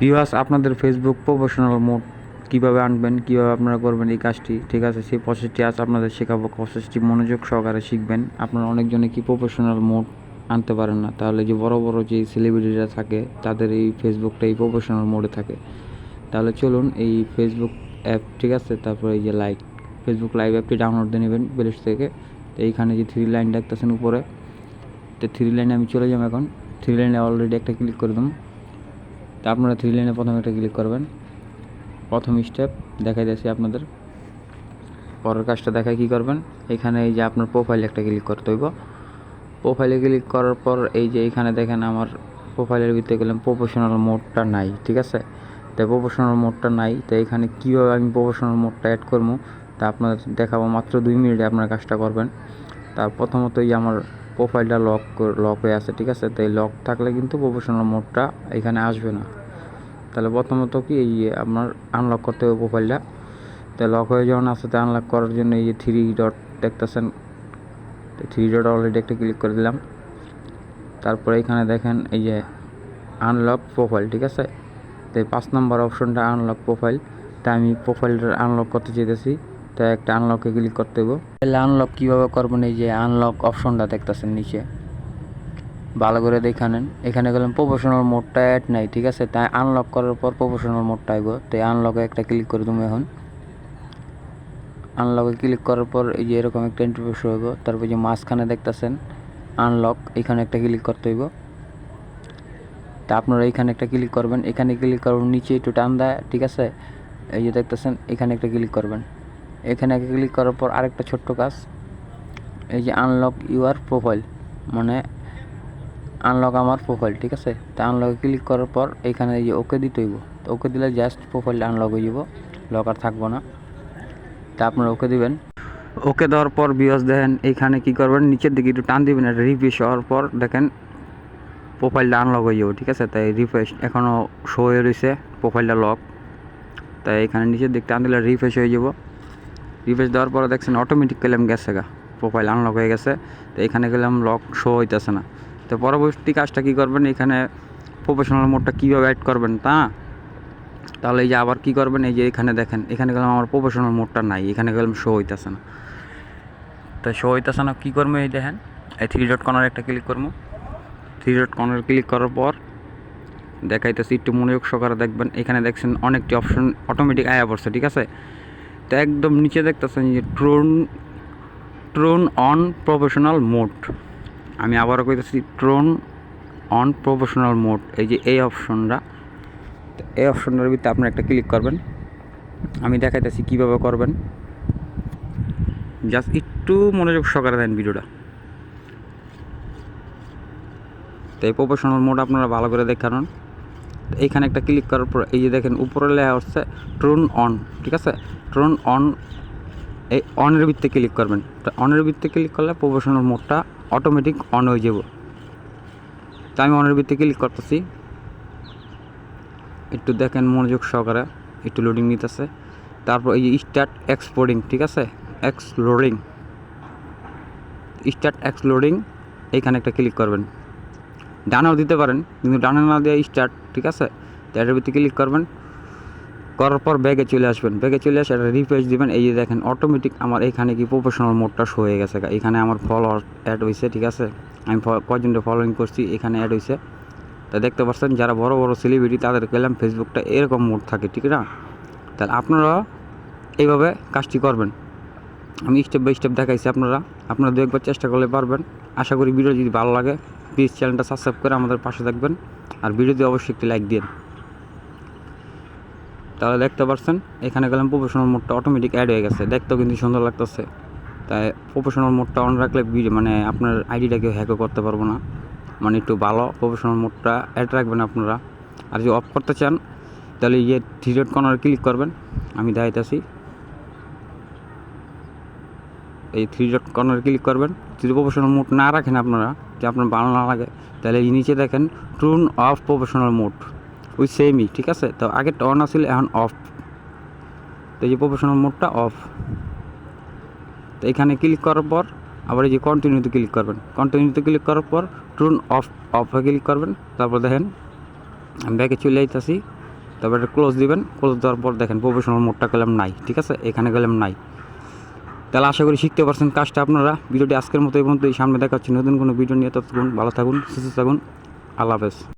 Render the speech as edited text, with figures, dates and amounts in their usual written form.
Viewers, আপনাদের Facebook professional mode কীভাবে আনবেন, কীভাবে আপনারা করবেন এই কাজটি, ঠিক আছে, সেই প্রসেসটি আজ আপনাদের শেখাবো। প্রসেসটি মনোযোগ সহকারে শিখবেন। আপনারা অনেকজনে কি প্রফেশনাল মোড আনতে পারেন না, তাহলে যে বড় বড় যে সেলিব্রিটিরা থাকে তাদের এই ফেসবুকটা এই প্রফেশনাল মোডে থাকে। তাহলে চলুন এই ফেসবুক অ্যাপ, ঠিক আছে, তারপরে এই যে ফেসবুক লাইভ অ্যাপটি ডাউনলোড দিয়ে নেবেন প্লে স্টোর থেকে। তো এইখানে যে থ্রি লাইন দেখতেছেন উপরে, তো থ্রি লাইনে আমি চলে যাব। এখন থ্রি লাইনে অলরেডি একটা ক্লিক করে দিন। তা আপনারা থ্রি লাইনে প্রথমে একটা ক্লিক করবেন। প্রথম স্টেপ দেখাই দিয়েছি আপনাদের। পরের কাজটা দেখায় কী করবেন, এখানে এই যে আপনার প্রোফাইলে একটা ক্লিক করতে হইব। প্রোফাইলে ক্লিক করার পর এই যে এখানে দেখেন আমার প্রোফাইলের ভিতরে গেলাম, প্রফেশনাল মোডটা নাই, ঠিক আছে। তাই প্রফেশনাল মোডটা নাই, তো এখানে কীভাবে আমি প্রফেশনাল মোডটা অ্যাড করবো তা আপনাদের দেখাবো। মাত্র 2 মিনিটে আপনারা কাজটা করবেন। তার প্রথমত এই আমার প্রোফাইলটা লক হয়ে আছে, ঠিক আছে। তো এই লক থাকলে কিন্তু প্রফেশনাল মোডটা এখানে আসবে না। তাহলে প্রথমত কি এই আপনার আনলক করতে হবে প্রোফাইলটা। তো লক হয়ে যখন আসছে, তো আনলক করার জন্য এই যে 3 ডট দেখতেছেন, তো 3 ডট অলরেডি একটা ক্লিক করে দিলাম। তারপরে এখানে দেখেন এই যে আনলক প্রোফাইল, ঠিক আছে। তো 5 নম্বর অপশনটা আনলক প্রোফাইল। তা আমি প্রোফাইলটা আনলক করতে চাইতেছি, তাই একটা আনলকে ক্লিক করতে হবে। তাহলে আনলক কীভাবে করবেন, এই যে আনলক অপশনটা দেখতেছেন নিচে, ভালো করে দেখে নেন। এখানে গেলাম প্রফেশনাল মোডটা অ্যাড নাই, ঠিক আছে। তাই আনলক করার পর প্রফেশনাল মোডটা আইব। তাই আনলকে একটা ক্লিক করে তুমি এখন। আনলকে ক্লিক করার পর এই যে এরকম একটা ইন্টারফেস হইব। তারপর যে মাঝখানে দেখতেছেন আনলক, এখানে একটা ক্লিক করতে হইব। তা আপনারা এখানে একটা ক্লিক করবেন। এখানে ক্লিক করবেন, নিচে একটু টান দেয়, ঠিক আছে। এই যে দেখতেছেন এখানে একটা ক্লিক করবেন। এখানে একটা ক্লিক করার পর আরেকটা ছোট্ট কাজ, এই যে আনলক ইউর প্রোফাইল, মানে আনলক আমার প্রোফাইল, ঠিক আছে। তা আনলকে ক্লিক করার পর এখানে এই যে ওকে দিতে হইব। তো ওকে দিলে জাস্ট প্রোফাইলটা আনলক হয়ে যাব, লক আর থাকবো না। তা আপনারা ওকে দিবেন। ওকে দেওয়ার পর ভিউয়ার্স দেখেন এইখানে কী করবেন, নিচের দিকে একটু টান দিবেন। এটা রিফ্রেশ হওয়ার পর দেখেন প্রোফাইলটা আনলক হয়ে যাবো, ঠিক আছে। তাই রিফ্রেশ এখনও শো হয়ে রয়েছে প্রোফাইলটা লক। তাই এখানে নিচের দিক টান দিলে রিফ্রেশ হয়ে যাব। রিফ্রেশ দেওয়ার পরে দেখছেন অটোমেটিক গেলাম গেছে গা, প্রোফাইল আনলক হয়ে গেছে। তো এখানে গেলাম লক শো হইতেছে না। তো পরবর্তী কাজটা কী করবেন, এখানে প্রফেশনাল মোডটা কীভাবে অ্যাড করবেন তাহলে এই যে আবার কী করবেন, এই যে এখানে দেখেন, এখানে গেলাম আমার প্রফেশনাল মোডটা নাই, এখানে গেলাম শো হইতেছে না। তো শো হইতেছে না, কী করবো এই দেখেন, এই 3 ডট কর্নার একটা ক্লিক করবো। 3 ডট কর্নার ক্লিক করার পর দেখাইতেছি, একটু মনোযোগ সহকারে দেখবেন। এখানে দেখছেন অনেকটি অপশন অটোমেটিক আয়া পড়ছে, ঠিক আছে। তো একদম নিচে দেখতেছেন যে ট্রোন অন প্রফেশনাল মোড। আমি আবারও কইতেছি ট্রোন অন প্রফেশনাল মোড, এই যে এই অপশনটা। এই অপশনটার ভিতরে আপনি একটা ক্লিক করবেন। আমি দেখাইতেছি কীভাবে করবেন, জাস্ট একটু মনোযোগ সহকারে দেন ভিডিওটা। তো এই প্রফেশনাল মোড আপনারা ভালো করে দেখান। এইখানে একটা ক্লিক করার পর এই যে দেখেন উপরে লেখা হচ্ছে ট্রোন অন, ঠিক আছে। ট্রোন অন, এই অনের ভিত্তিতে ক্লিক করবেন। তো অনের ভিত্তিতে ক্লিক করলে প্রফেশনাল মোডটা অটোমেটিক অন হয়ে যাব। তো আমি অনের ভিত্তিতে ক্লিক করতেছি, একটু দেখেন মনোযোগ সহকারে, একটু লোডিং নিতেছে। তারপর এই যে স্টার্ট এক্সপোর্টিং, ঠিক আছে, স্টার্ট এক্সপ্লোডিং, এইখানে একটা ক্লিক করবেন। ডানেও দিতে পারেন, কিন্তু ডানে না দিয়ে স্টার্ট, ঠিক আছে। তো এটার ভিত্তি ক্লিক করবেন, করার পর ব্যাগে চলে আসবেন। ব্যাগে চলে আসে এটা রিফ্রেশ দিবেন। এই যে দেখেন অটোমেটিক আমার এখানে কি প্রফেশনাল মোডটা শো হয়ে গেছে। এখানে আমার ফলোয়ার অ্যাড হয়েছে, ঠিক আছে। আমি কয়জনটা ফলোইং করছি এখানে অ্যাড হয়েছে। তা দেখতে পাচ্ছেন যারা বড় বড় সেলিব্রিটি তাদের গেলাম ফেসবুকটা এরকম মোড থাকে, ঠিক না। তাহলে আপনারা এইভাবে কাজটি করবেন। আমি স্টেপ বাই স্টেপ দেখাইছি, আপনারা দু একবার চেষ্টা করলে পারবেন। আশা করি ভিডিও যদি ভালো লাগে প্লিজ চ্যানেলটা সাবস্ক্রাইব করে আমাদের পাশে থাকবেন, আর ভিডিওতে অবশ্যই একটি লাইক দিন। তাহলে দেখতে পাচ্ছেন এখানে গেলাম প্রফেশনাল মোডটা অটোমেটিক অ্যাড হয়ে গেছে, দেখতেও কিন্তু সুন্দর লাগতেছে। তাই প্রফেশনাল মোডটা অন রাখলে মানে আপনার আইডিটা কেউ হ্যাকও করতে পারবো না, মানে একটু ভালো প্রফেশনাল মোডটা অ্যাড রাখবেন আপনারা। আর যদি অফ করতে চান তাহলে ইয়ে 3 ডট কর্নারে ক্লিক করবেন। আমি দেখাইতেছি, এই 3 ডট কর্নারে ক্লিক করবেন। যদি প্রফেশনাল মোড না রাখেন আপনারা, যে আপনার ভালো না লাগে, তাহলে এই নিচে দেখেন ট্রুন অফ প্রফেশনাল মোড, ওই সেমই, ঠিক আছে। তো আগেরটা অন আসলে এখন অফ, তো এই যে প্রফেশনাল মোডটা অফ। তো এখানে ক্লিক করার পর আবার এই যে কন্টিনিউতে ক্লিক করবেন। কন্টিনিউতে ক্লিক করার পর ট্রুন অফে ক্লিক করবেন। তারপর দেখেন আমি ব্যাকে চলে যাইতেছি। তারপর এটা ক্লোজ দিবেন। ক্লোজ দেওয়ার পর দেখেন প্রফেশনাল মোডটা গেলাম নাই, ঠিক আছে, এখানে গেলাম নাই। তাহলে আশা করি শিখতে পারছেন কাজটা আপনারা। ভিডিওটি আজকের মতো এই পর্যন্তই, সামনে দেখা হচ্ছে নতুন কোনো ভিডিও নিয়ে। ততক্ষণ ভালো থাকুন, সুস্থ থাকুন, আল্লাহ হাফেজ।